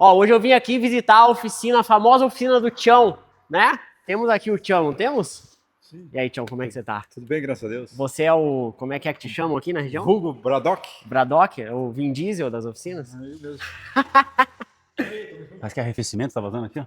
Ó, hoje eu vim aqui visitar a oficina, a famosa oficina do Tião, né? Temos aqui o Tião, não temos? Sim. E aí, Tião, como é que você tá? Tudo bem, graças a Deus. Você é o... Como é que te chamam aqui na região? Hugo Braddock. Braddock? É o Vin Diesel das oficinas? Aí mesmo. Acho que é arrefecimento, tá vazando aqui, ó.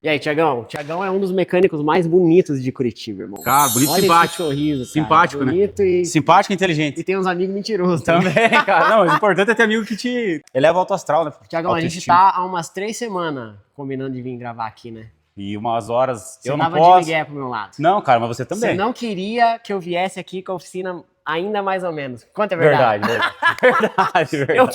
E aí, Tiagão? O Tiagão é um dos mecânicos mais bonitos de Curitiba, irmão. Cara, bonito e Olha simpático. esse sorriso, cara. Simpático, né? Bonito e... Simpático e inteligente. E tem uns amigos mentirosos também. Também, cara. Não, o importante é ter amigo que te eleva o alto astral, né? Tiagão, a gente Autoestima. tá há umas 3 semanas combinando de vir gravar aqui, né? E umas horas Você eu não tava posso. de migué pro meu lado. Não, cara, mas você também. Você não queria que eu viesse aqui com a oficina ainda mais ou menos. Quanto é verdade? Verdade. Eu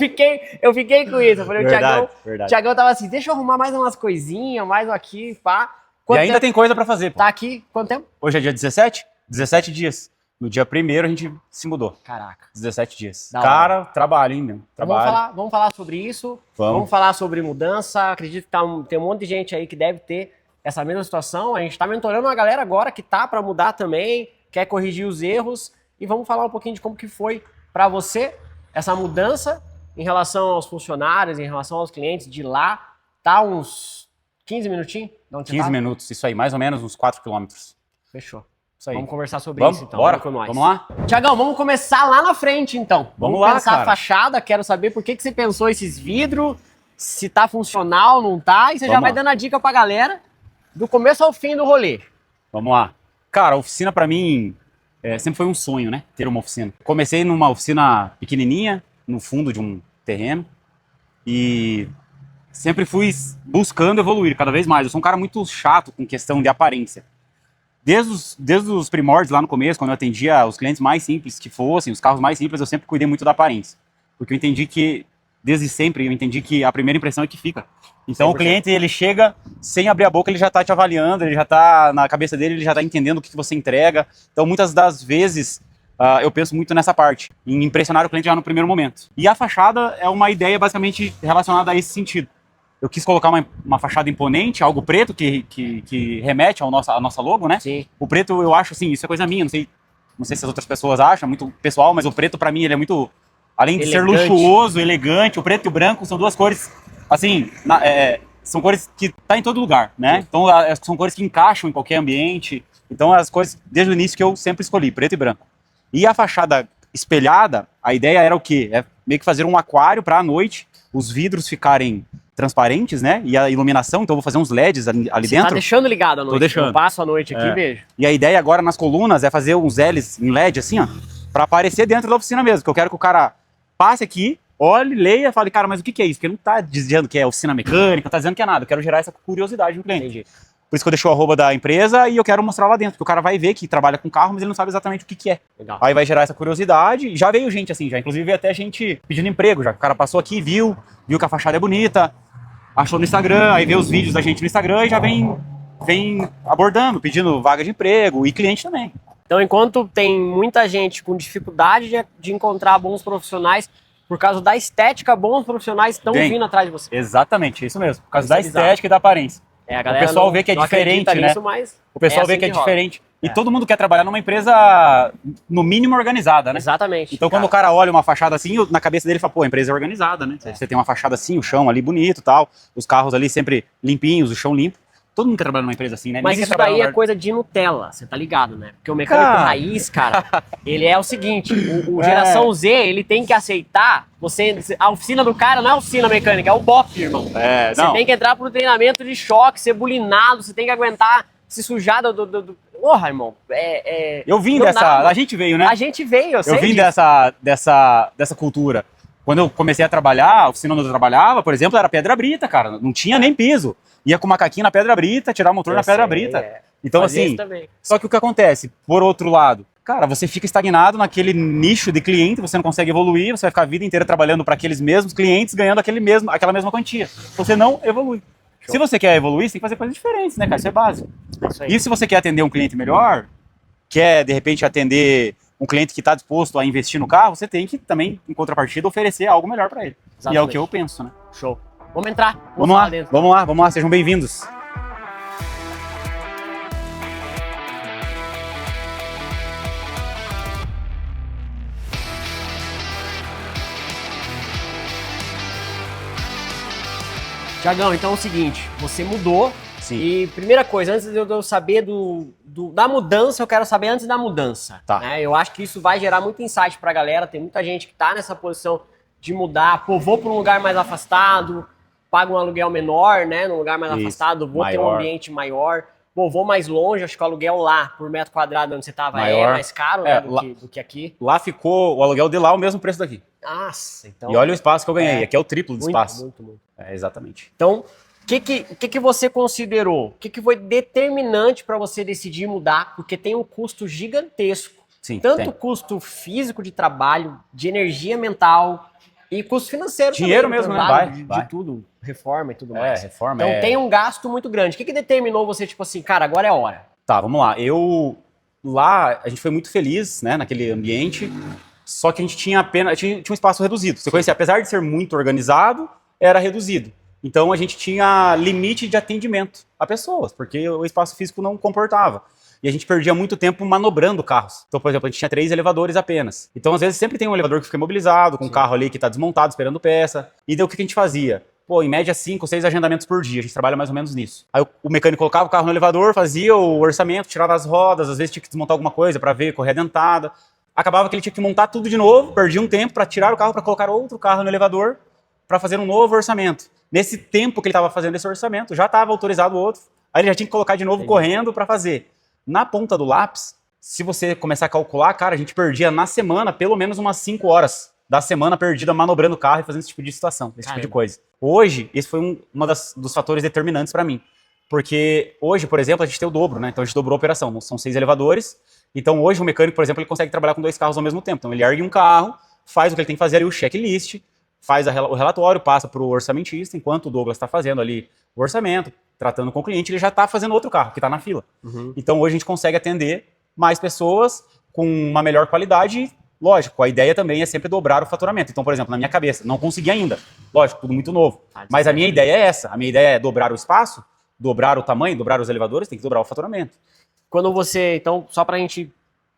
fiquei com isso. Eu falei, Verdade, o verdade. Tiagão tava assim, deixa eu arrumar mais umas coisinhas, mais aqui, pá. E Quanto ainda tempo tem coisa pra fazer, pô. tá aqui? Quanto tempo? Hoje é dia 17? 17 dias. No dia 1º a gente se mudou. Caraca. 17 dias. Da Cara, trabalho, hein, meu? Então Trabalho. vamos falar sobre isso. Vamos. Vamos falar sobre mudança. Acredito que tem um monte de gente aí que deve ter essa mesma situação. A gente tá mentorando uma galera agora que tá para mudar também, quer corrigir os erros. E vamos falar um pouquinho de como que foi para você essa mudança em relação aos funcionários, em relação aos clientes de lá. Tá uns 15 minutinhos? De onde você 15 tá? minutos, isso aí, mais ou menos uns 4 quilômetros. Fechou. Isso aí. Vamos conversar sobre Vamos? isso então. Bora? Vem com nós. Vamos lá? Tiagão, vamos começar lá na frente então. Vamos lá, pensar cara. a fachada, quero saber por que você pensou esses vidros, se tá funcional, não tá, e você já Vamos vai lá. dando a dica pra galera do começo ao fim do rolê. Vamos lá. Cara, a oficina pra mim sempre foi um sonho, né? Ter uma oficina. Comecei numa oficina pequenininha, no fundo de um terreno. E sempre fui buscando evoluir cada vez mais. Eu sou um cara muito chato com questão de aparência. Desde os primórdios lá no começo, quando eu atendia os clientes mais simples que fossem, os carros mais simples, eu sempre cuidei muito da aparência. Porque eu entendi que, desde sempre, eu entendi que a primeira impressão é que fica. Então 100%. o cliente, ele chega, sem abrir a boca, ele já está te avaliando, ele já está, na cabeça dele, ele já está entendendo o que você entrega. Então muitas das vezes, eu penso muito nessa parte, em impressionar o cliente já no primeiro momento. E a fachada é uma ideia basicamente relacionada a esse sentido. Eu quis colocar uma fachada imponente, algo preto que remete à nossa logo, né? Sim. O preto, eu acho assim, isso é coisa minha, não sei se as outras pessoas acham, é muito pessoal, mas o preto pra mim, ele é muito, além de ser Elegante. luxuoso, elegante, o preto e o branco são duas cores, assim, são cores que tá em todo lugar, né? Então são cores que encaixam em qualquer ambiente, então as cores, desde o início, que eu sempre escolhi, preto e branco. E a fachada espelhada, a ideia era o quê? É meio que fazer um aquário pra à noite, os vidros ficarem transparentes, né? E a iluminação, então eu vou fazer uns LEDs ali Você dentro. tá deixando ligado à noite. deixando. Eu passo a noite aqui, É. beijo. E a ideia agora nas colunas é fazer uns L's em LED, assim, ó, pra aparecer dentro da oficina mesmo. Que eu quero que o cara passe aqui, olhe, leia, fale, cara, mas o que é isso? Porque ele não tá dizendo que é oficina mecânica, não tá dizendo que é nada. Eu quero gerar essa curiosidade no cliente. Entendi. Por isso que eu deixo o arroba da empresa e eu quero mostrar lá dentro. Porque o cara vai ver que trabalha com carro, mas ele não sabe exatamente o que é. Legal. Aí vai gerar essa curiosidade. Já veio gente assim, já. Inclusive veio até gente pedindo emprego, já. O cara passou aqui, viu que a fachada é bonita, achou no Instagram, aí vê os vídeos da gente no Instagram e já vem abordando, pedindo vaga de emprego e cliente também. Então, enquanto tem muita gente com dificuldade de encontrar bons profissionais, por causa da estética, bons profissionais estão Tem. vindo atrás de você. Exatamente, é isso mesmo. Por causa Isso é da bizarro. estética e da aparência. É, a galera pessoal não- vê que é não acredita diferente, né? nisso, mas O pessoal é vê assim que é que rola. diferente. E É. todo mundo quer trabalhar numa empresa, no mínimo, organizada, né? Exatamente. Então, quando o cara olha uma fachada assim, na cabeça dele fala, pô, a empresa é organizada, né? Você tem uma fachada assim, o chão ali bonito e tal, os carros ali sempre limpinhos, o chão limpo. Todo mundo quer trabalhar numa empresa assim, né? Mas Ninguém isso quer trabalhar daí num é lugar- coisa de Nutella, você tá ligado, né? Porque o mecânico Cara. raiz, cara, ele é o seguinte, o É. geração Z, ele tem que aceitar, a oficina do cara não é a oficina mecânica, é o BOP, irmão. É, Você não. tem que entrar pro treinamento de choque, ser bulinado, você tem que aguentar se sujar do... Porra, irmão, Eu vim não dessa... dá, mano. a gente veio, né? A gente veio, eu sei Eu vim disso. dessa cultura. Quando eu comecei a trabalhar, a oficina onde eu trabalhava, por exemplo, era pedra brita, cara. Não tinha nem piso. Ia com o macaquinho na pedra brita, tirar o motor Eu na pedra sei, brita. é. Então, Fazia assim, isso também. só que o que acontece? Por outro lado, cara, você fica estagnado naquele nicho de cliente, você não consegue evoluir, você vai ficar a vida inteira trabalhando para aqueles mesmos clientes, ganhando aquela mesma quantia. Você não evolui. Se você quer evoluir, você tem que fazer coisas diferentes, né, cara? Isso é básico. É isso aí. E se você quer atender um cliente melhor, quer, de repente, atender um cliente que está disposto a investir no carro, você tem que também, em contrapartida, oferecer algo melhor para ele. E é o Exatamente. que eu penso, né? Show. Vamos entrar. Vamos falar lá, dentro. vamos lá, sejam bem-vindos. Tiagão, então é o seguinte, você mudou. Sim. E primeira coisa, antes de eu saber da mudança, eu quero saber antes da mudança. Tá. Né? Eu acho que isso vai gerar muito insight pra galera. Tem muita gente que tá nessa posição de mudar. Pô, vou pra um lugar mais afastado, pago um aluguel menor, né? Num lugar mais afastado, vou ter um ambiente maior. Pô, vou mais longe, acho que o aluguel lá, por metro quadrado onde você tava, é mais caro, né, do que aqui. Lá ficou o aluguel de lá o mesmo preço daqui. Nossa, então... E olha o espaço que eu ganhei, aqui é o triplo do espaço. Muito. Exatamente. Então, o que você considerou? O que foi determinante para você decidir mudar? Porque tem um custo gigantesco. Sim, tanto custo físico de trabalho, de energia mental e custo financeiro dinheiro também. Dinheiro mesmo, né? De tudo, reforma e tudo mais. Reforma. Então tem um gasto muito grande. O que determinou você, tipo assim, cara, agora é a hora? Tá, vamos lá. Lá, a gente foi muito feliz, né, naquele ambiente, só que a gente tinha um espaço reduzido. Você conhecia, apesar de ser muito organizado, era reduzido. Então a gente tinha limite de atendimento a pessoas, porque o espaço físico não comportava. E a gente perdia muito tempo manobrando carros. Então, por exemplo, a gente tinha 3 elevadores apenas. Então, às vezes, sempre tem um elevador que fica imobilizado, com um carro ali que está desmontado, esperando peça. E daí o que a gente fazia? Pô, em média 5, 6 agendamentos por dia. A gente trabalha mais ou menos nisso. Aí o mecânico colocava o carro no elevador, fazia o orçamento, tirava as rodas, às vezes tinha que desmontar alguma coisa para ver, correr a dentada. Acabava que ele tinha que montar tudo de novo, perdia um tempo para tirar o carro, para colocar outro carro no elevador, para fazer um novo orçamento. Nesse tempo que ele estava fazendo esse orçamento, já estava autorizado o outro. Aí ele já tinha que colocar de novo correndo para fazer. Na ponta do lápis, se você começar a calcular, cara, a gente perdia na semana pelo menos umas 5 horas da semana perdida manobrando o carro e fazendo esse tipo de situação, esse tipo de coisa. Hoje, esse foi um dos fatores determinantes para mim. Porque hoje, por exemplo, a gente tem o dobro, né? Então a gente dobrou a operação. São 6 elevadores. Então hoje o mecânico, por exemplo, ele consegue trabalhar com 2 carros ao mesmo tempo. Então ele ergue um carro, faz o que ele tem que fazer ali, o checklist, faz o relatório, passa para o orçamentista, enquanto o Douglas está fazendo ali o orçamento, tratando com o cliente, ele já está fazendo outro carro, que está na fila. Então hoje a gente consegue atender mais pessoas com uma melhor qualidade e, lógico, a ideia também é sempre dobrar o faturamento. Então, por exemplo, na minha cabeça, não consegui ainda. Lógico, tudo muito novo. Mas a minha ideia é essa. A minha ideia é dobrar o espaço, dobrar o tamanho, dobrar os elevadores, tem que dobrar o faturamento. Quando você, então, só pra gente,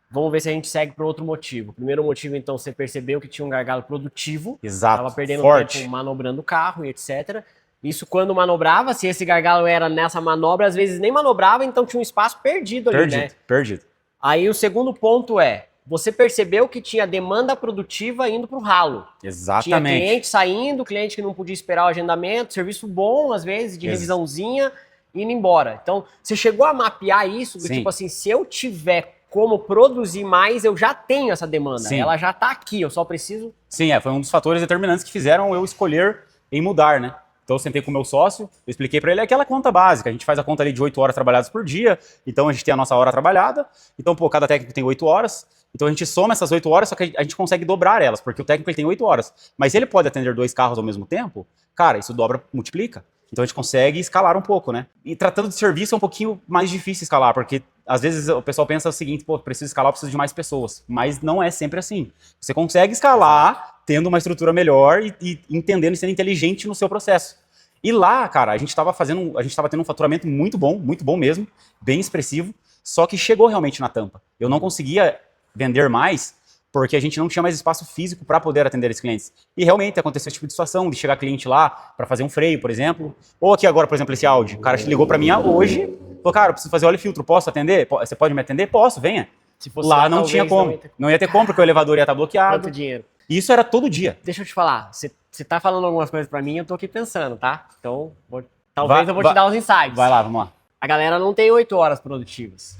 vamos ver se a gente segue para outro motivo. O primeiro motivo, então, você percebeu que tinha um gargalo produtivo. Exato. Tava perdendo forte. tempo manobrando o carro e etc. Isso quando manobrava, se esse gargalo era nessa manobra, às vezes nem manobrava, então tinha um espaço perdido ali, né? Perdido. Aí o segundo ponto é, você percebeu que tinha demanda produtiva indo pro ralo. Exatamente. Tinha cliente saindo, cliente que não podia esperar o agendamento, serviço bom, às vezes, de revisãozinha, indo embora. Então, você chegou a mapear isso, do tipo assim, se eu tiver como produzir mais, eu já tenho essa demanda. Sim. Ela já tá aqui, eu só preciso... Sim, foi um dos fatores determinantes que fizeram eu escolher em mudar, né? Então eu sentei com o meu sócio, eu expliquei para ele aquela conta básica, a gente faz a conta ali de 8 horas trabalhadas por dia, então a gente tem a nossa hora trabalhada, então pô, cada técnico tem 8 horas, então a gente soma essas 8 horas, só que a gente consegue dobrar elas, porque o técnico ele tem 8 horas, mas se ele pode atender 2 carros ao mesmo tempo, cara, isso dobra, multiplica, então a gente consegue escalar um pouco, né? E tratando de serviço é um pouquinho mais difícil escalar, porque às vezes o pessoal pensa o seguinte, pô, preciso escalar, preciso de mais pessoas, mas não é sempre assim. Você consegue escalar tendo uma estrutura melhor e entendendo e sendo inteligente no seu processo. E lá, cara, a gente tava tendo um faturamento muito bom mesmo, bem expressivo, só que chegou realmente na tampa. Eu não conseguia vender mais porque a gente não tinha mais espaço físico para poder atender esses clientes. E realmente aconteceu esse tipo de situação, de chegar cliente lá para fazer um freio, por exemplo. Ou aqui agora, por exemplo, esse Audi. O cara ligou para mim hoje, falou, cara, eu preciso fazer óleo e filtro, posso atender? Você pode me atender? Posso, venha. Se fosse lá não tinha como. Não ia ter como, porque o elevador ia estar bloqueado. Quanto dinheiro? E isso era todo dia. Deixa eu te falar, você tá falando algumas coisas pra mim, eu tô aqui pensando, tá? Então, talvez eu vou te dar uns insights. Vai lá, vamos lá. A galera não tem 8 horas produtivas.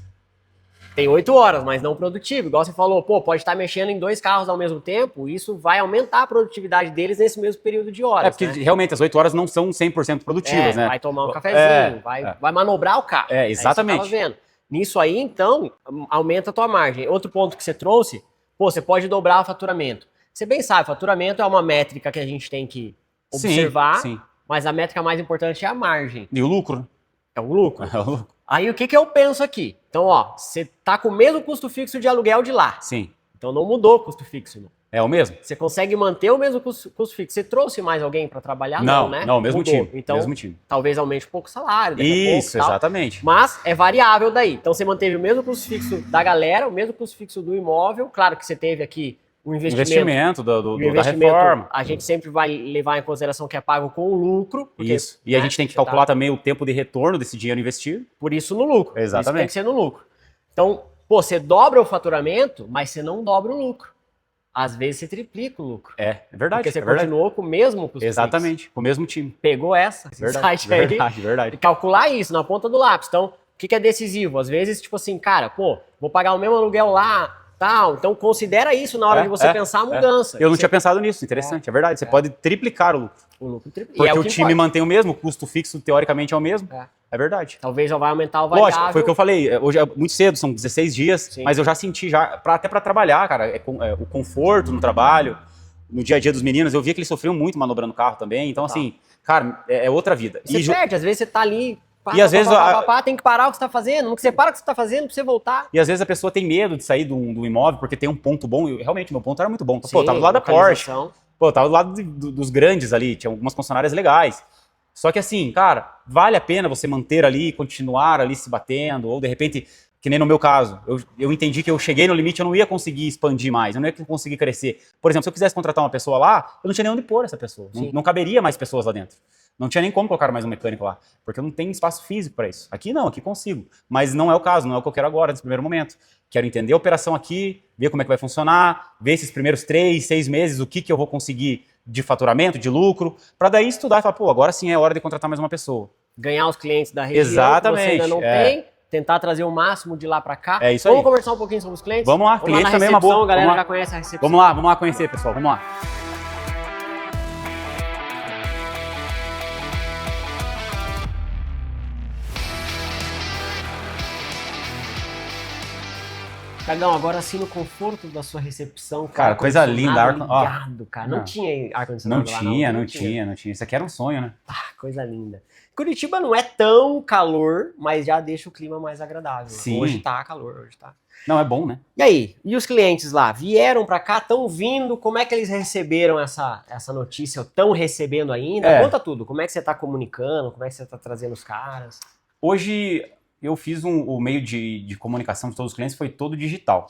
Tem 8 horas, mas não produtivo. Igual você falou, pô, pode estar mexendo em 2 carros ao mesmo tempo, isso vai aumentar a produtividade deles nesse mesmo período de horas. É, porque realmente as 8 horas não são 100% produtivas, né? Vai tomar um cafezinho, vai manobrar o carro. Exatamente. É isso que eu tava vendo. Nisso aí, então, aumenta a tua margem. Outro ponto que você trouxe, pô, você pode dobrar o faturamento. Você bem sabe, faturamento é uma métrica que a gente tem que observar, sim. Mas a métrica mais importante é a margem. E o lucro? É o lucro. É o lucro. Aí o que eu penso aqui? Então, ó, você tá com o mesmo custo fixo de aluguel de lá. Sim. Então não mudou o custo fixo, não. É o mesmo? Você consegue manter o mesmo custo fixo. Você trouxe mais alguém para trabalhar? Não, né? Não, mesmo time. Então, mesmo time. talvez aumente um pouco o salário, daqui a pouco, Isso, exatamente. Mas é variável daí. Então você manteve o mesmo custo fixo da galera, o mesmo custo fixo do imóvel. Claro que você teve aqui o investimento o da investimento, reforma. a gente sempre vai levar em consideração que é pago com o lucro. Porque, Isso. E a gente tem que calcular também o tempo de retorno desse dinheiro investido. Por isso no lucro. Exatamente. Isso tem que ser no lucro. Então, pô, você dobra o faturamento, mas você não dobra o lucro. Às vezes você triplica o lucro. É verdade. Porque você verdade. continuou com o mesmo custo Exatamente, fixo. com o mesmo time. Pegou essa, Verdade, aí, verdade. e calcular isso na ponta do lápis. Então, o que é decisivo? Às vezes, tipo assim, cara, pô, vou pagar o mesmo aluguel lá, tal. Então, considera isso na hora de você pensar a mudança. Eu não tinha pensado nisso, interessante, é verdade. Você pode triplicar o lucro. O lucro triplica. Porque o time mantém o mesmo, o custo fixo teoricamente é o mesmo. É verdade. Talvez já vai aumentar o variável. Lógico, foi o que eu falei. Hoje é muito cedo, são 16 dias, Sim. mas eu já senti, até para trabalhar, cara, o conforto no trabalho, no dia a dia dos meninos, eu via que eles sofriam muito manobrando o carro também. Então, assim, cara, é outra vida. Você perde, às vezes você tá ali. E às vezes tem que parar o que você tá fazendo. No que você para o que você tá fazendo, pra você voltar. E às vezes a pessoa tem medo de sair do imóvel porque tem um ponto bom. E realmente, meu ponto era muito bom. Pô, eu tava do lado da Porsche. Pô, eu tava do lado dos grandes ali. Tinha algumas concessionárias legais. Só que assim, cara, vale a pena você manter ali, continuar ali se batendo. Ou de repente, que nem no meu caso, eu entendi que eu cheguei no limite, eu não ia conseguir expandir mais. Eu não ia conseguir crescer. Por exemplo, se eu quisesse contratar uma pessoa lá, eu não tinha nem onde pôr essa pessoa. Não caberia mais pessoas lá dentro. Não tinha nem como colocar mais um mecânico lá, porque eu não tenho espaço físico para isso. Aqui não, aqui consigo. Mas não é o caso, não é o que eu quero agora, nesse primeiro momento. Quero entender a operação aqui, ver como é que vai funcionar, ver esses primeiros 3, 6 meses, o que eu vou conseguir de faturamento, de lucro, para daí estudar e falar, pô, agora sim é hora de contratar mais uma pessoa. Ganhar os clientes da região Exatamente, que você ainda não tem, tentar trazer o máximo de lá para cá. É isso Vamos aí. conversar um pouquinho sobre os clientes? Vamos lá, cliente também é uma boa. A galera já conhece a recepção. Vamos lá conhecer, pessoal, vamos lá. Cagão, agora assim no conforto da sua recepção. Cara, coisa linda. Ligado, cara. Não tinha ar-condicionado lá, não tinha. Isso aqui era um sonho, né? Coisa linda. Curitiba não é tão calor, mas já deixa o clima mais agradável. Sim. Hoje tá calor, hoje tá. Não, é bom, né? E aí? E os clientes lá? Vieram pra cá, estão vindo? Como é que eles receberam essa notícia? Estão recebendo ainda? Conta tudo. Como é que você tá comunicando? Como é que você tá trazendo os caras? Hoje eu fiz o meio de comunicação de todos os clientes foi todo digital.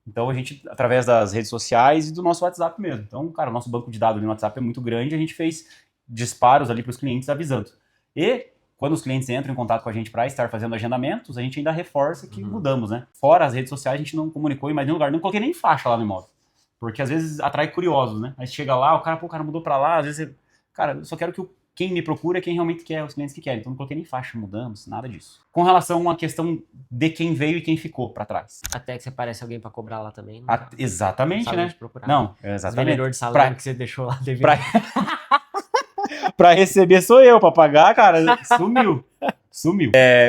Então a gente, através das redes sociais e do nosso WhatsApp mesmo. Então, cara, o nosso banco de dados ali no WhatsApp é muito grande, a gente fez disparos ali para os clientes avisando. E quando os clientes entram em contato com a gente para estar fazendo agendamentos, a gente ainda reforça que mudamos, né? Fora as redes sociais, a gente não comunicou em mais nenhum lugar, não coloquei nem faixa lá no imóvel. Porque às vezes atrai curiosos, né? Aí chega lá, o cara mudou para lá, às vezes, cara, eu só quero que quem me procura é quem realmente quer, os clientes que querem. Então não coloquei nem faixa, mudamos, nada disso. Com relação à questão de quem veio e quem ficou para trás. Até que você parece alguém para cobrar lá também. Exatamente, não né? Procurar. Não, exatamente. Vendedor de salão que você deixou lá devendo. Para receber sou eu, para pagar, cara, sumiu.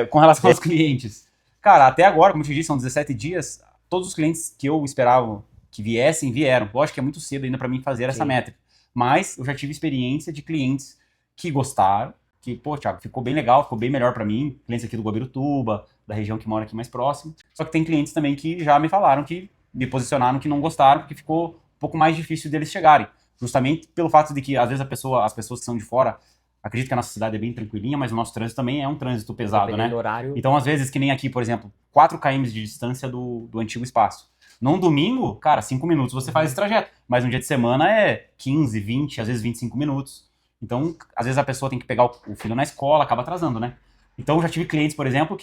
Com relação aos clientes. Cara, até agora, como eu te disse, são 17 dias, todos os clientes que eu esperava que viessem, vieram. Eu acho que é muito cedo ainda para mim fazer essa métrica. Mas eu já tive experiência de clientes que gostaram, que, pô, Thiago, ficou bem legal, ficou bem melhor para mim, clientes aqui do Guabirutuba, da região que mora aqui mais próximo. Só que tem clientes também que já me falaram que me posicionaram que não gostaram, porque ficou um pouco mais difícil deles chegarem. Justamente pelo fato de que, às vezes, as pessoas que são de fora, acredito que a nossa cidade é bem tranquilinha, mas o nosso trânsito também é um trânsito pesado, né? Horário. Então, às vezes, que nem aqui, por exemplo, 4 km de distância do antigo espaço. Num domingo, cara, 5 minutos você faz esse trajeto. Mas um dia de semana é 15, 20, às vezes 25 minutos. Então, às vezes a pessoa tem que pegar o filho na escola, acaba atrasando, né? Então, eu já tive clientes, por exemplo,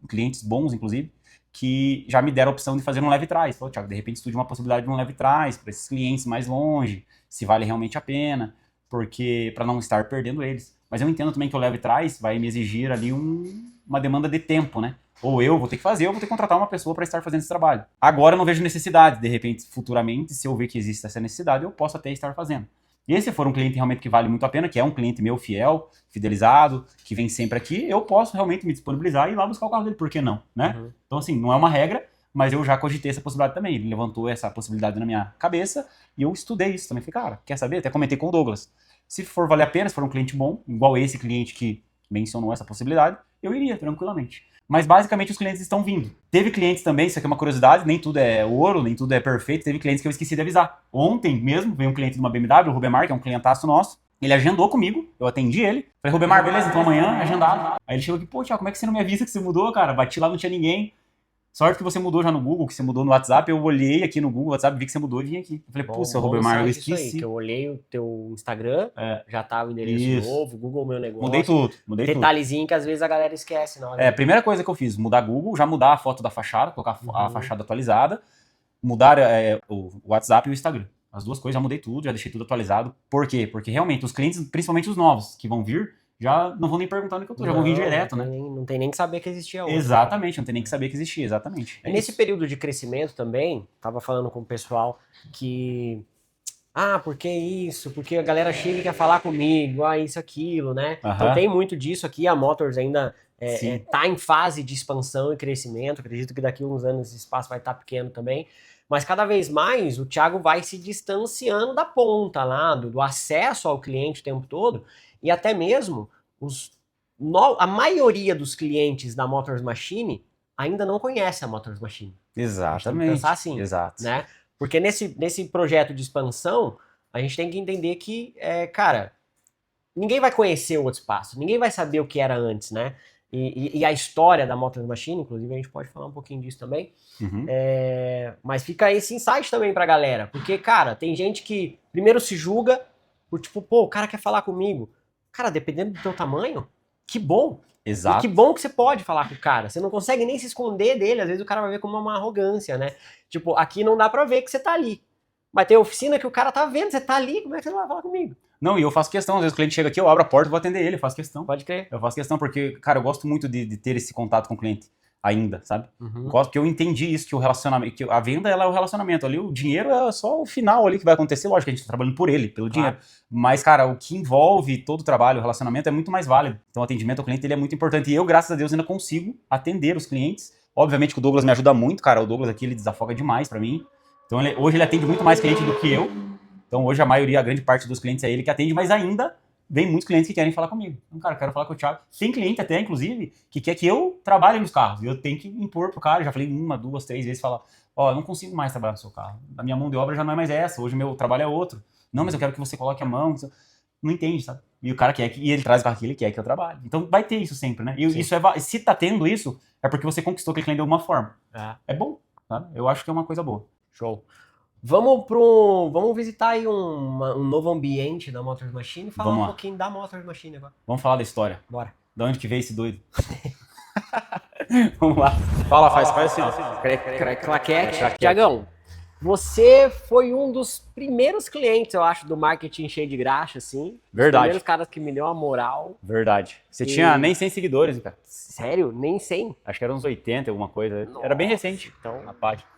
clientes bons, inclusive, que já me deram a opção de fazer um leve trás. Falou, Thiago, de repente estude uma possibilidade de um leve trás para esses clientes mais longe, se vale realmente a pena, porque para não estar perdendo eles. Mas eu entendo também que o leve trás vai me exigir ali uma demanda de tempo, né? Ou eu vou ter que fazer, ou vou ter que contratar uma pessoa para estar fazendo esse trabalho. Agora eu não vejo necessidade, de repente, futuramente, se eu ver que existe essa necessidade, eu posso até estar fazendo. E esse for um cliente realmente que vale muito a pena, que é um cliente meu fiel, fidelizado, que vem sempre aqui, eu posso realmente me disponibilizar e ir lá buscar o carro dele, por que não, né? Então, assim, não é uma regra, mas eu já cogitei essa possibilidade também. Ele levantou essa possibilidade na minha cabeça e eu estudei isso também. Falei, cara, quer saber? Até comentei com o Douglas. Se for valer a pena, se for um cliente bom, igual esse cliente que mencionou essa possibilidade, eu iria tranquilamente. Mas basicamente os clientes estão vindo. Teve clientes também, isso aqui é uma curiosidade, nem tudo é ouro, nem tudo é perfeito, teve clientes que eu esqueci de avisar. Ontem mesmo veio um cliente de uma BMW, o Rubemar, que é um clientaço nosso, ele agendou comigo, eu atendi ele, falei, Rubemar, beleza, então amanhã, agendado. Aí ele chegou aqui, pô, Thiago, como é que você não me avisa que você mudou, cara? Bati lá, não tinha ninguém. Sorte que você mudou já no Google, que você mudou no WhatsApp. Eu olhei aqui no Google WhatsApp, vi que você mudou e vim aqui. Eu falei, pô, seu Robemar, eu Isso aí, esqueci. que eu olhei o teu Instagram, já tava o endereço Isso. novo, Google Meu Negócio. Mudei tudo. Detalhezinho que às vezes a galera esquece na hora. A primeira coisa que eu fiz, mudar Google, já mudar a foto da fachada, colocar a fachada atualizada, mudar o WhatsApp e o Instagram. As duas coisas, já mudei tudo, já deixei tudo atualizado. Por quê? Porque realmente os clientes, principalmente os novos que vão vir, já não vão nem perguntar onde que eu tô, já vão vir direto, né? Não tem nem que saber que existia outro. Exatamente, não tem nem que saber que existia, exatamente. E nesse período de crescimento também, tava falando com o pessoal que... por que isso? Porque a galera chega e quer falar comigo, isso, aquilo, né? Então tem muito disso aqui, a Motors ainda tá em fase de expansão e crescimento, acredito que daqui a uns anos esse espaço vai estar pequeno também, mas cada vez mais o Thiago vai se distanciando da ponta lá, do acesso ao cliente o tempo todo, e até mesmo a maioria dos clientes da Motors Machine ainda não conhece a Motors Machine. Exatamente. Tem que pensar assim, exato. né? Porque nesse projeto de expansão, a gente tem que entender que, cara, ninguém vai conhecer o outro espaço, ninguém vai saber o que era antes, né? E a história da Motors Machine, inclusive a gente pode falar um pouquinho disso também, mas fica esse insight também pra galera, porque, cara, tem gente que primeiro se julga por tipo, pô, o cara quer falar comigo. Cara, dependendo do teu tamanho, que bom. Exato. E que bom que você pode falar com o cara. Você não consegue nem se esconder dele. Às vezes o cara vai ver como uma arrogância, né? Tipo, aqui não dá pra ver que você tá ali. Mas tem oficina que o cara tá vendo, você tá ali, como é que você não vai falar comigo? Não, e eu faço questão. Às vezes o cliente chega aqui, eu abro a porta e vou atender ele, eu faço questão. Pode crer. Eu faço questão porque, cara, eu gosto muito de ter esse contato com o cliente ainda, sabe? Gosto porque eu entendi isso, que o relacionamento, que a venda ela é o relacionamento ali, o dinheiro é só o final ali que vai acontecer, lógico que a gente tá trabalhando por ele, pelo dinheiro, mas, cara, o que envolve todo o trabalho, o relacionamento é muito mais válido, então o atendimento ao cliente ele é muito importante, e eu, graças a Deus, ainda consigo atender os clientes, obviamente que o Douglas me ajuda muito, cara, o Douglas aqui, ele desafoga demais pra mim, então hoje ele atende muito mais cliente do que eu, então hoje a grande parte dos clientes é ele que atende, mas ainda vem muitos clientes que querem falar comigo. Então, cara, eu quero falar com o Thiago. Tem cliente até, inclusive, que quer que eu trabalhe nos carros. E eu tenho que impor pro cara. Já falei 1, 2, 3 vezes, falar, eu não consigo mais trabalhar no seu carro. A minha mão de obra já não é mais essa. Hoje o meu trabalho é outro. Não, mas eu quero que você coloque a mão. Não entende, sabe? E o cara quer e ele traz o carro que ele quer que eu trabalhe. Então vai ter isso sempre, né? E isso se tá tendo isso, é porque você conquistou aquele cliente de alguma forma. É bom, sabe? Eu acho que é uma coisa boa. Show. Vamos visitar aí um novo ambiente da Motors Machine e falar um pouquinho da Motors Machine agora. Vamos falar da história. Bora. De onde que veio esse doido? Vamos lá. Fala, faz assim, ó. Claquete. Tiagão, você foi um dos primeiros clientes, eu acho, do marketing cheio de graxa, assim. Verdade. Os primeiros caras que me deu a moral. Verdade. Você tinha nem 100 seguidores, hein, cara? Sério? Nem 100? Acho que era uns 80, alguma coisa. Nossa, era bem recente. Então, a página.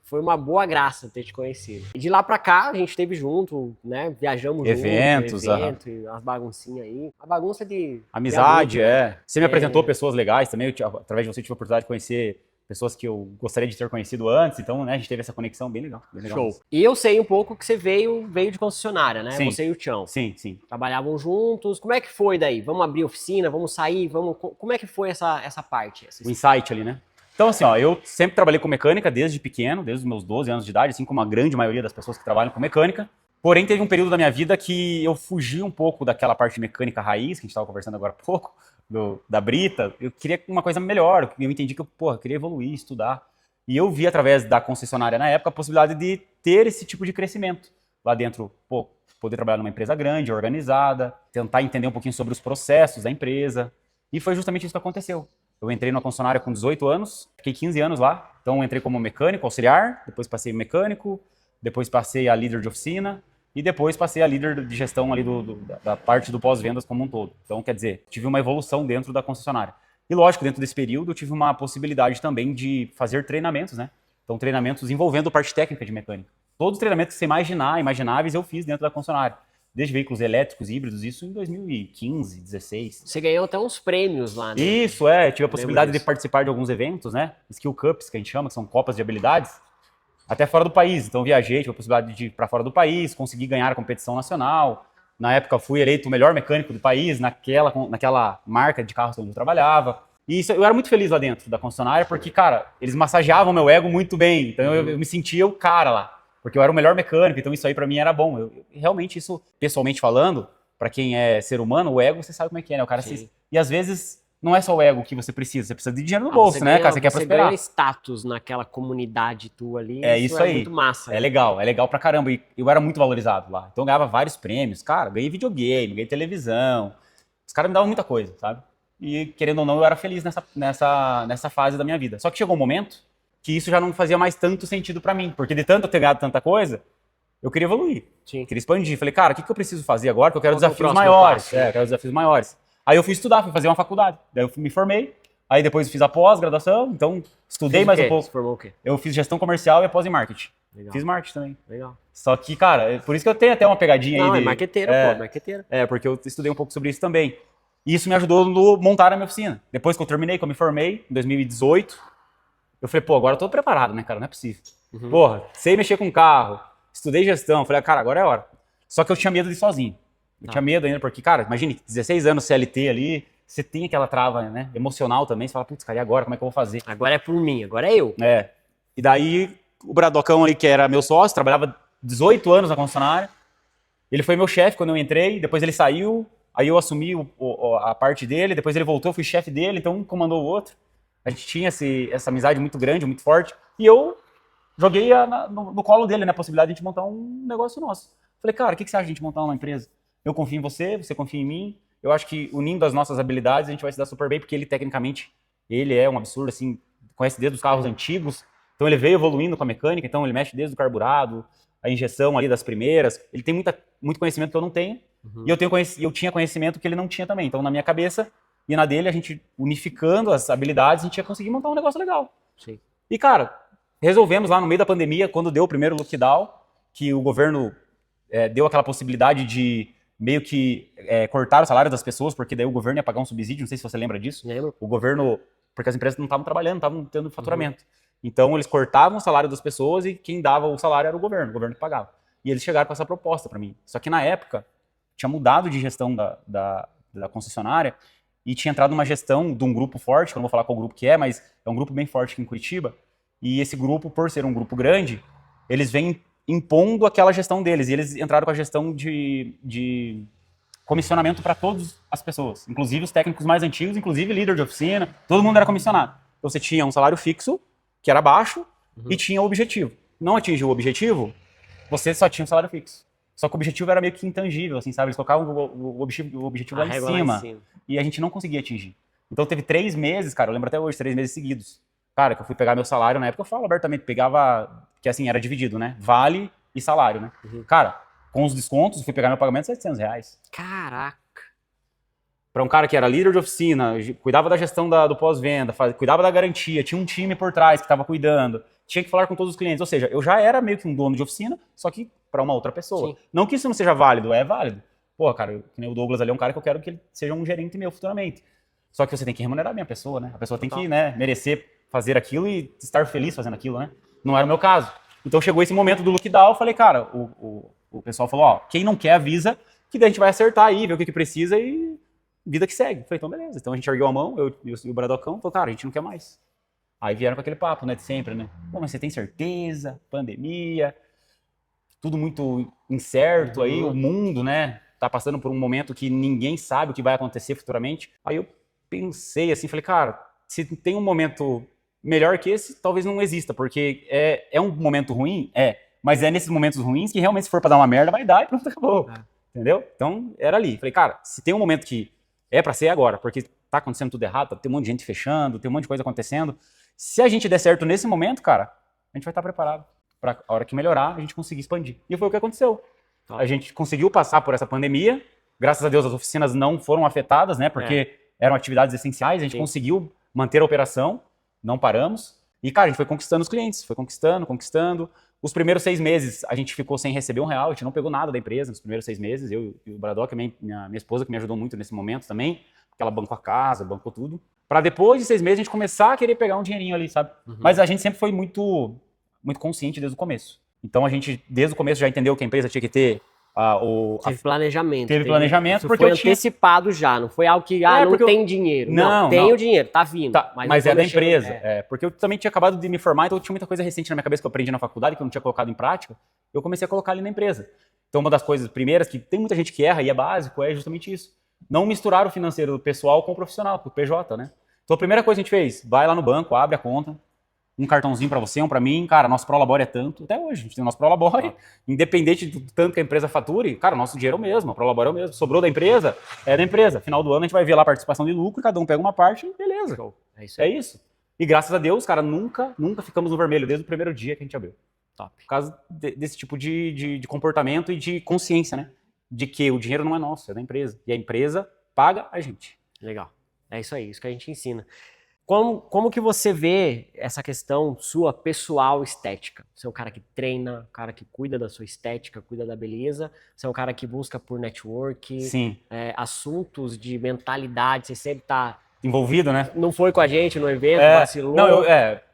Foi uma boa graça ter te conhecido. E de lá pra cá, a gente esteve junto, né? Viajamos eventos, junto, e umas baguncinhas aí. A bagunça de... amizade, Você me apresentou pessoas legais também. Através de você, tive a oportunidade de conhecer pessoas que eu gostaria de ter conhecido antes. Então, né, a gente teve essa conexão bem legal. Show. E eu sei um pouco que você veio de concessionária, né? Sim. Você e o Tião. Sim. Trabalhavam juntos. Como é que foi daí? Vamos abrir oficina? Vamos sair? Como é que foi essa parte? O insight ali, né? Então, assim, eu sempre trabalhei com mecânica desde pequeno, desde os meus 12 anos de idade, assim como a grande maioria das pessoas que trabalham com mecânica. Porém, teve um período da minha vida que eu fugi um pouco daquela parte de mecânica raiz, que a gente estava conversando agora há pouco, da Brita. Eu queria uma coisa melhor, eu entendi que eu queria evoluir, estudar. E eu vi, através da concessionária na época, a possibilidade de ter esse tipo de crescimento. Lá dentro, poder trabalhar numa empresa grande, organizada, tentar entender um pouquinho sobre os processos da empresa. E foi justamente isso que aconteceu. Eu entrei numa concessionária com 18 anos, fiquei 15 anos lá. Então, entrei como mecânico, auxiliar, depois passei mecânico, depois passei a líder de oficina e depois passei a líder de gestão ali da parte do pós-vendas como um todo. Então, quer dizer, tive uma evolução dentro da concessionária. E, lógico, dentro desse período, eu tive uma possibilidade também de fazer treinamentos, né? Então, treinamentos envolvendo parte técnica de mecânica. Todos os treinamentos que você imagináveis, eu fiz dentro da concessionária. Desde veículos elétricos, híbridos, isso em 2015, 2016. Você ganhou até uns prêmios lá, né? Isso, tive a possibilidade de participar de alguns eventos, né? Skill Cups, que a gente chama, que são copas de habilidades, até fora do país. Então viajei, tive a possibilidade de ir para fora do país, consegui ganhar a competição nacional. Na época fui eleito o melhor mecânico do país, naquela marca de carros onde eu trabalhava. E isso, eu era muito feliz lá dentro da concessionária, porque, cara, eles massageavam meu ego muito bem. Então eu me sentia o cara lá. Porque eu era o melhor mecânico, então isso aí pra mim era bom. Realmente isso, pessoalmente falando, pra quem é ser humano, o ego, você sabe como é que é, né? O cara e às vezes não é só o ego que você precisa de dinheiro no Ah, bolso, você né, ganha- cara? Você quer Você prosperar. ganha status naquela comunidade tua ali, É isso é aí. muito massa. É legal pra caramba. E eu era muito valorizado lá. Então eu ganhava vários prêmios. Cara, ganhei videogame, ganhei televisão. Os caras me davam muita coisa, sabe? E querendo ou não, eu era feliz nessa fase da minha vida. Só que chegou um momento que isso já não fazia mais tanto sentido pra mim. Porque de tanto eu ter ganhado tanta coisa, eu queria evoluir. Sim. Queria expandir. Falei, cara, o que eu preciso fazer agora? Que eu quero Qual que é o desafios próximo maiores. passo, né? Eu quero desafios maiores. Aí eu fui estudar, fui fazer uma faculdade. Daí eu me formei. Aí depois eu fiz a pós-graduação. Então estudei Fez o mais quê? um pouco. Você formou o quê? Eu fiz gestão comercial e pós em marketing. Legal. Fiz marketing também. Legal. Só que, cara, por isso que eu tenho até uma pegadinha Não, aí é de... marqueteiro, pô, marqueteiro. porque eu estudei um pouco sobre isso também. E isso me ajudou no montar a minha oficina. Depois que eu terminei, que eu me formei, em 2018, eu falei, pô, agora eu tô preparado, né, cara? Não é possível. Porra, sei mexer com carro, estudei gestão, falei, cara, agora é a hora. Só que eu tinha medo de ir sozinho. Eu tinha medo ainda, porque, cara, imagine, 16 anos CLT ali, você tem aquela trava, né, emocional também, você fala, putz, cara, e agora? Como é que eu vou fazer? Agora é por mim, agora é eu. É. E daí, o Bradocão ali, que era meu sócio, trabalhava 18 anos na concessionária. Ele foi meu chefe quando eu entrei, depois ele saiu, aí eu assumi a parte dele, depois ele voltou, eu fui chefe dele, então um comandou o outro. A gente tinha essa amizade muito grande, muito forte, e eu joguei no colo dele, né, a possibilidade de a gente montar um negócio nosso. Falei, cara, o que você acha de a gente montar uma empresa? Eu confio em você, você confia em mim, eu acho que unindo as nossas habilidades a gente vai se dar super bem, porque ele tecnicamente, ele é um absurdo, assim, conhece desde os carros antigos, então ele veio evoluindo com a mecânica, então ele mexe desde o carburado, a injeção ali das primeiras, ele tem muito conhecimento que eu não tenho, e eu tinha conhecimento que ele não tinha também, então na minha cabeça e na dele, a gente unificando as habilidades, a gente ia conseguir montar um negócio legal. Sim. E cara, resolvemos lá no meio da pandemia, quando deu o primeiro lockdown, que o governo deu aquela possibilidade de meio que cortar o salário das pessoas, porque daí o governo ia pagar um subsídio, não sei se você lembra disso. Lembro. O governo, porque as empresas não estavam trabalhando, não estavam tendo faturamento. Então eles cortavam o salário das pessoas e quem dava o salário era o governo que pagava. E eles chegaram com essa proposta para mim. Só que na época, tinha mudado de gestão da concessionária e tinha entrado uma gestão de um grupo forte, que eu não vou falar qual grupo que é, mas é um grupo bem forte aqui em Curitiba. E esse grupo, por ser um grupo grande, eles vêm impondo aquela gestão deles. E eles entraram com a gestão de comissionamento para todas as pessoas, inclusive os técnicos mais antigos, inclusive líder de oficina, todo mundo era comissionado. Então você tinha um salário fixo, que era baixo, e tinha o objetivo. Não atingiu o objetivo, você só tinha um salário fixo. Só que o objetivo era meio que intangível, assim, sabe? Eles colocavam o objetivo lá em cima, e a gente não conseguia atingir. Então teve 3 meses, cara, eu lembro até hoje, 3 meses seguidos. Cara, que eu fui pegar meu salário, na época eu falo abertamente, pegava, que assim, era dividido, né? Vale e salário, né? Cara, com os descontos, eu fui pegar meu pagamento R$700. Caraca. Para um cara que era líder de oficina, cuidava da gestão do pós-venda, cuidava da garantia, tinha um time por trás que estava cuidando, tinha que falar com todos os clientes. Ou seja, eu já era meio que um dono de oficina, só que para uma outra pessoa. Sim. Não que isso não seja válido, é válido. Pô, cara, que nem o Douglas ali é um cara que eu quero que ele seja um gerente meu futuramente. Só que você tem que remunerar a minha pessoa, né? A pessoa tem que, né, merecer fazer aquilo e estar feliz fazendo aquilo, né? Não era o meu caso. Então chegou esse momento do lockdown, eu falei, cara, o pessoal falou, ó, quem não quer avisa, que daí a gente vai acertar aí, ver o que precisa e vida que segue. Eu falei, então beleza. Então a gente ergueu a mão, eu e o Bradocão, falou, cara, a gente não quer mais. Aí vieram com aquele papo, né, de sempre, né? Pô, mas você tem certeza? Pandemia, tudo muito incerto aí, o mundo, né, tá passando por um momento que ninguém sabe o que vai acontecer futuramente. Aí eu pensei assim, falei, cara, se tem um momento melhor que esse, talvez não exista, porque é um momento ruim, mas é nesses momentos ruins que realmente se for pra dar uma merda, vai dar e pronto, acabou. Entendeu? Então, era ali. Falei, cara, se tem um momento que é pra ser agora, porque tá acontecendo tudo errado, tem um monte de gente fechando, tem um monte de coisa acontecendo, se a gente der certo nesse momento, cara, a gente vai estar preparado pra a hora que melhorar, a gente conseguir expandir. E foi o que aconteceu. A gente conseguiu passar por essa pandemia, graças a Deus as oficinas não foram afetadas, né, porque eram atividades essenciais, a gente conseguiu manter a operação, não paramos, e cara, a gente foi conquistando os clientes, foi conquistando. Os primeiros 6 meses a gente ficou sem receber R$1, a gente não pegou nada da empresa nos primeiros 6 meses, eu e o Bradock, minha esposa que me ajudou muito nesse momento também, porque ela bancou a casa, bancou tudo, para depois de 6 meses a gente começar a querer pegar um dinheirinho ali, sabe? Mas a gente sempre foi muito consciente desde o começo. Então a gente, desde o começo, já entendeu que a empresa tinha que ter Teve planejamento. Teve planejamento, isso porque foi eu tinha... antecipado já, não foi algo que, não tem dinheiro. Não, tem o dinheiro, tá vindo. Mas é da empresa. Porque eu também tinha acabado de me formar, então eu tinha muita coisa recente na minha cabeça que eu aprendi na faculdade, que eu não tinha colocado em prática, eu comecei a colocar ali na empresa. Então uma das coisas primeiras, que tem muita gente que erra e é básico, é justamente isso. não misturar o financeiro pessoal com o profissional, com o PJ, né? Então a primeira coisa que a gente fez, vai lá no banco, abre a conta, um cartãozinho para você, um para mim, cara, nosso Prolabore é tanto, até hoje a gente tem o nosso Prolabore, independente do tanto que a empresa fature, cara, nosso dinheiro é o mesmo, o Prolabore é o mesmo, sobrou da empresa, é da empresa, final do ano a gente vai ver lá a participação de lucro, cada um pega uma parte e beleza, É isso aí. é isso. E graças a Deus, cara, nunca ficamos no vermelho desde o primeiro dia que a gente abriu. Top. Por causa desse tipo de comportamento e de consciência, né? De que o dinheiro não é nosso, é da empresa. E a empresa paga a gente. Legal. É isso aí, isso que a gente ensina. Como que você vê essa questão sua pessoal estética? Você é um cara que treina, um cara que cuida da sua estética, cuida da beleza. Você é um cara que busca por network, Sim. assuntos de mentalidade. Você sempre tá... Envolvido, né? Não foi com a gente no evento, vacilou. Não,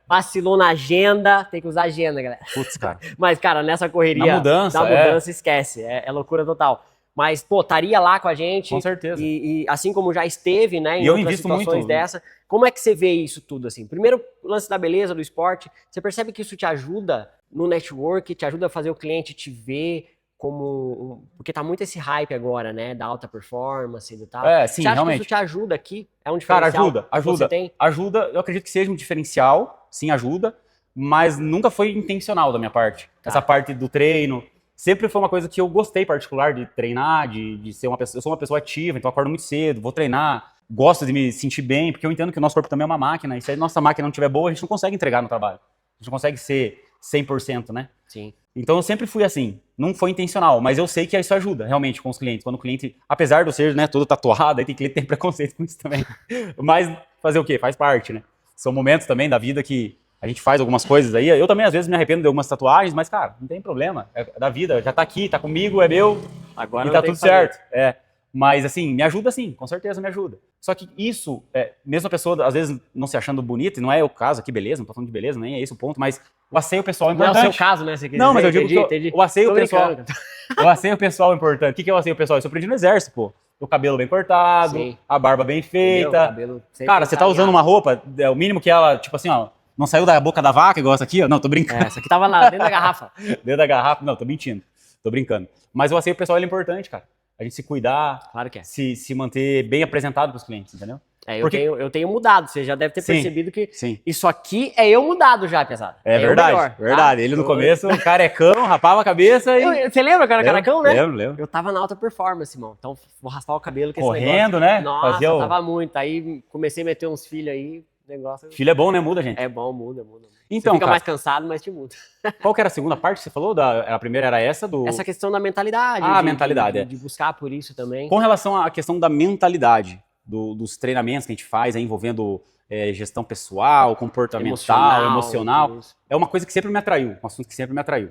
Vacilou na agenda. Tem que usar agenda, galera. Putz, cara. Mas, cara, nessa correria... Na mudança, esquece. É loucura total. Mas, pô, estaria lá com a gente. Com certeza. E assim como já esteve, né, em eu outras invisto situações muito dessa. Como é que você vê isso tudo, assim? Primeiro, o lance da beleza, do esporte. Você percebe que isso te ajuda no network, te ajuda a fazer o cliente te ver como... Porque tá muito esse hype agora, né, da alta performance e do tal. Sim, você acha realmente. que isso te ajuda aqui? É um Cara, diferencial que você tem? Ajuda, eu acredito que seja um diferencial, sim, ajuda, mas nunca foi intencional da minha parte. Tá. Essa parte do treino, sempre foi uma coisa que eu gostei particular de treinar, de ser uma pessoa, eu sou uma pessoa ativa, então eu acordo muito cedo, vou treinar, gosto de me sentir bem, porque eu entendo que o nosso corpo também é uma máquina, e se a nossa máquina não estiver boa, a gente não consegue entregar no trabalho. A gente não consegue ser 100%, né? Sim. Então eu sempre fui assim, não foi intencional, mas eu sei que isso ajuda realmente com os clientes. Quando o cliente, apesar de eu ser, né, todo tatuado, aí tem cliente que tem preconceito com isso também. Mas fazer o quê? Faz parte, né? São momentos também da vida que a gente faz algumas coisas aí. Eu também às vezes me arrependo de algumas tatuagens, mas cara, não tem problema. É da vida, já tá aqui, tá comigo, é meu. Agora e tá tudo certo. Mas assim, me ajuda sim, com certeza me ajuda. Só que isso, mesmo a pessoa às vezes não se achando bonita, e não é o caso aqui, beleza, não tô falando de beleza, nem é esse o ponto, mas o asseio pessoal é importante. Não é o seu caso, né? Você quer Não, dizer, mas eu digo entendi. o asseio Tô pessoal. brincando. O asseio pessoal é importante. O que é o asseio pessoal? Isso eu aprendi no exército, pô. O cabelo bem cortado, Sim. a barba bem feita. Cabelo sempre Cara, você tá usando uma roupa, é o mínimo que ela, tipo assim, ó, não saiu da boca da vaca, igual essa aqui, ó. Não, tô brincando. Essa aqui tava lá, dentro da garrafa. Dentro da garrafa. Não, tô mentindo. Tô brincando. Mas o asseio pessoal é importante, cara. A gente se cuidar, Claro que é. se manter bem apresentado pros clientes, entendeu? Eu tenho mudado, você já deve ter Sim, percebido que sim. isso aqui é eu mudado já, pesado. É eu verdade, melhor, verdade. tá? Ele no começo, carecão, rapava a cabeça e... Você lembra que eu era caracão, né? Lembro. Eu tava na alta performance, irmão. Então, vou raspar o cabelo com Correndo, esse negócio. né? Nossa, Fazia o... tava muito. Aí comecei a meter uns filhos aí, negócio... Filho é bom, né? Muda, gente. É bom, muda. Então, você fica cara, mais cansado, mas te muda. qual que era a segunda parte que você falou? A primeira era essa do... Essa questão da mentalidade. Mentalidade, de buscar por isso também. Com relação à questão da mentalidade, dos treinamentos que a gente faz aí, envolvendo gestão pessoal, comportamental, emocional, é uma coisa que sempre me atraiu, um assunto que sempre me atraiu.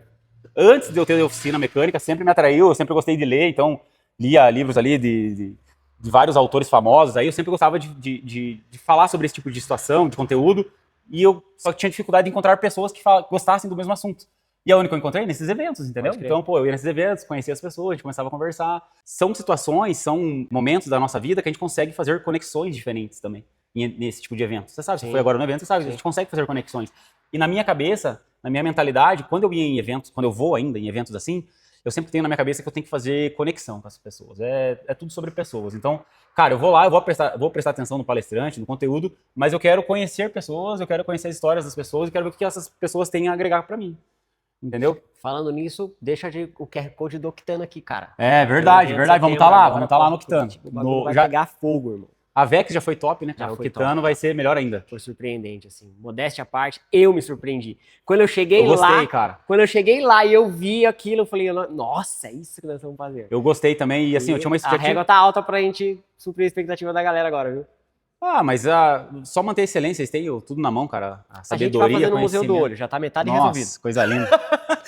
Antes de eu ter oficina mecânica, sempre me atraiu, eu sempre gostei de ler, então lia livros ali de vários autores famosos, aí eu sempre gostava de falar sobre esse tipo de situação, de conteúdo, e eu só tinha dificuldade de encontrar pessoas que gostassem do mesmo assunto. E é onde que eu encontrei? Nesses eventos, entendeu? Então, pô, eu ia nesses eventos, conhecia as pessoas, a gente começava a conversar. São situações, são momentos da nossa vida que a gente consegue fazer conexões diferentes também nesse tipo de evento. Você sabe, você foi agora no evento, você sabe, a gente consegue fazer conexões. E na minha cabeça, na minha mentalidade, quando eu ia em eventos, quando eu vou ainda em eventos assim, eu sempre tenho na minha cabeça que eu tenho que fazer conexão com as pessoas. É tudo sobre pessoas. Então, cara, eu vou lá, eu vou prestar atenção no palestrante, no conteúdo, mas eu quero conhecer pessoas, eu quero conhecer as histórias das pessoas, eu quero ver o que essas pessoas têm a agregar pra mim. Entendeu? Falando nisso, deixa o QR Code do Octano aqui, cara. É verdade. Vamos estar lá no Octano. Vai pegar fogo, irmão. A VEX já foi top, né? Já o foi Octano top. vai ser melhor ainda. Foi surpreendente, assim. Modéstia à parte, eu me surpreendi. Quando eu cheguei Eu gostei, lá, cara. Quando eu cheguei lá e eu vi aquilo, eu falei, nossa, é isso que nós vamos fazer. Eu gostei também, e assim, eu tinha uma A expectativa. régua tá alta pra gente suprir a expectativa da galera agora, viu? Mas só manter a excelência, eles têm tudo na mão, cara. A sabedoria, a gente vai fazer no Museu do conhecimento. Olho, já tá metade Nossa, resolvido. coisa linda.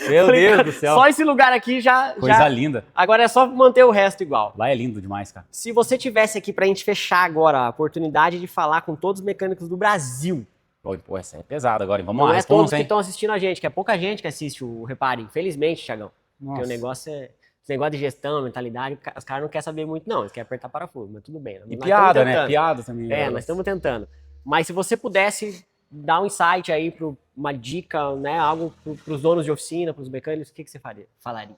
Meu Deus do céu. Só esse lugar aqui já... Coisa linda. Agora é só manter o resto igual. Lá é lindo demais, cara. Se você tivesse aqui pra gente fechar agora a oportunidade de falar com todos os mecânicos do Brasil. Pô, essa é pesada agora, hein? Vamos Não lá, é responsa, todos que hein? estão assistindo a gente, que é pouca gente que assiste o Repare, infelizmente, Thiagão. Porque o negócio é... Esse negócio de gestão, mentalidade, os caras não querem saber muito, não. Eles querem apertar parafuso, mas tudo bem. E piada, né? Piada também. Nós estamos tentando. Mas se você pudesse dar um insight aí, uma dica, né? Algo para os donos de oficina, para os mecânicos, o que você falaria?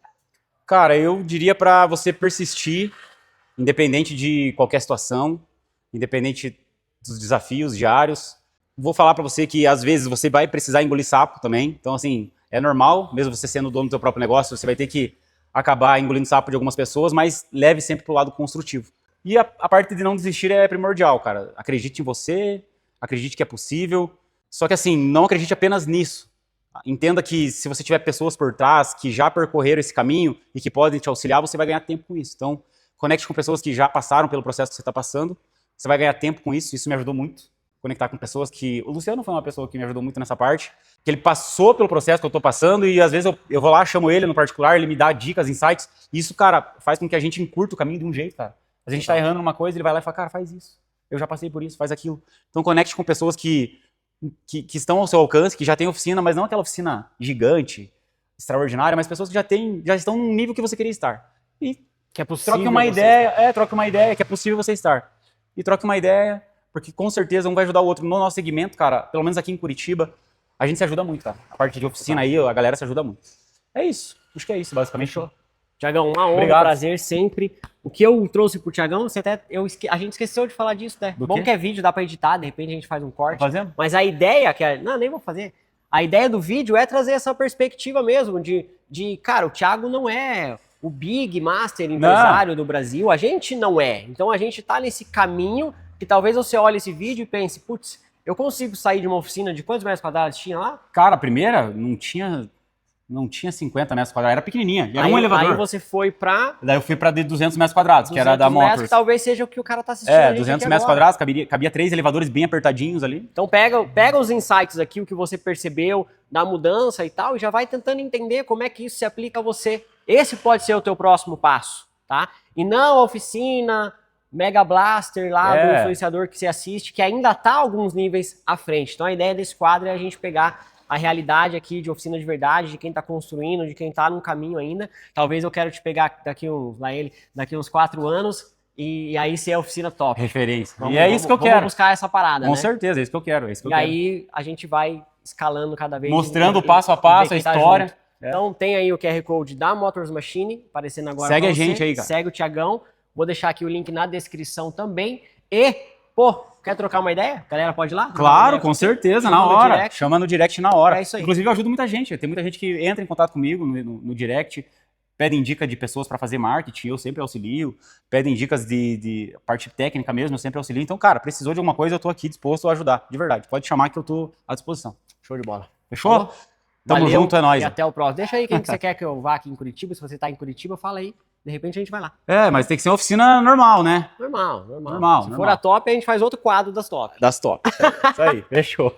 Cara, eu diria pra você persistir independente de qualquer situação, independente dos desafios diários. Vou falar para você que às vezes você vai precisar engolir sapo também. Então, assim, é normal, mesmo você sendo o dono do seu próprio negócio, você vai ter que acabar engolindo sapo de algumas pessoas, mas leve sempre pro lado construtivo. E a parte de não desistir é primordial, cara. Acredite em você, acredite que é possível. Só que assim, não acredite apenas nisso. Entenda que se você tiver pessoas por trás que já percorreram esse caminho e que podem te auxiliar, você vai ganhar tempo com isso. Então, conecte com pessoas que já passaram pelo processo que você está passando. Você vai ganhar tempo com isso. Isso me ajudou muito. Conectar com pessoas que... O Luciano foi uma pessoa que me ajudou muito nessa parte. Que ele passou pelo processo que eu estou passando e às vezes eu vou lá, chamo ele no particular, ele me dá dicas, insights. E isso, cara, faz com que a gente encurta o caminho de um jeito, cara. A gente está errando numa coisa, ele vai lá e fala, cara, faz isso. Eu já passei por isso, faz aquilo. Então conecte com pessoas que estão ao seu alcance, que já têm oficina, mas não aquela oficina gigante, extraordinária, mas pessoas que já estão num nível que você queria estar. E Que é possível. troque uma ideia, troque uma ideia que é possível você estar. E troque uma ideia, porque com certeza um vai ajudar o outro. No nosso segmento, cara, pelo menos aqui em Curitiba, a gente se ajuda muito, cara. A parte de oficina aí, a galera se ajuda muito. É isso. Acho que é isso, basicamente. Fechou. Tiagão, uma honra, Obrigado. um prazer sempre. O que eu trouxe pro Tiagão, a gente esqueceu de falar disso, né? Do Bom quê? que é vídeo, dá pra editar, de repente a gente faz um corte. Tá fazendo? Mas a ideia, não, nem vou fazer. A ideia do vídeo é trazer essa perspectiva mesmo de cara, o Thiago não é o big master empresário do Brasil, a gente não é. Então a gente tá nesse caminho que talvez você olhe esse vídeo e pense, putz, eu consigo sair de uma oficina de quantos metros quadrados tinha lá? Cara, a primeira não tinha 50 metros quadrados, era pequenininha. Era um elevador. Aí você foi pra Daí eu fui pra de 200 metros quadrados, que era da 200 metros, Motors. que talvez seja o que o cara tá assistindo. a gente 200 aqui metros agora. quadrados, cabia 3 elevadores bem apertadinhos ali. Então pega os insights aqui, o que você percebeu da mudança e tal, e já vai tentando entender como é que isso se aplica a você. Esse pode ser o teu próximo passo, tá? E não a oficina, Mega Blaster lá do influenciador que você assiste, que ainda tá alguns níveis à frente. Então a ideia desse quadro é a gente pegar a realidade aqui de oficina de verdade, de quem tá construindo, de quem tá no caminho ainda. Talvez eu quero te pegar daqui uns 4 anos e aí ser a oficina top. Referência. Vamos- E é isso que eu vamos quero. buscar essa parada, Com né? certeza, é isso que eu quero. É isso que eu E quero. aí a gente vai escalando cada vez. Mostrando e- passo a e passo, ver a quem tá história. junto. Então tem aí o QR Code da Motors Machine, aparecendo agora Segue pra a você. gente aí, cara. Segue o Thiagão. Vou deixar aqui o link na descrição também. E, pô, quer trocar uma ideia? A galera pode ir lá? Trocar uma Claro, ideia com com você? certeza, Chama na no hora. direct. Chama no direct na hora. É isso aí. Inclusive, eu ajudo muita gente. Tem muita gente que entra em contato comigo no direct, pedem dica de pessoas para fazer marketing, eu sempre auxilio. Pedem dicas de parte técnica mesmo, eu sempre auxilio. Então, cara, precisou de alguma coisa, eu tô aqui disposto a ajudar, de verdade. Pode chamar que eu tô à disposição. Show de bola. Fechou? Falou? Tamo Valeu, junto, é nóis. E até o próximo. Deixa aí quem que você quer que eu vá aqui em Curitiba. Se você tá em Curitiba, fala aí. De repente a gente vai lá. Mas tem que ser uma oficina normal, né? Normal. Normal, Se for normal. a top, a gente faz outro quadro das top. Das top. Isso aí, fechou.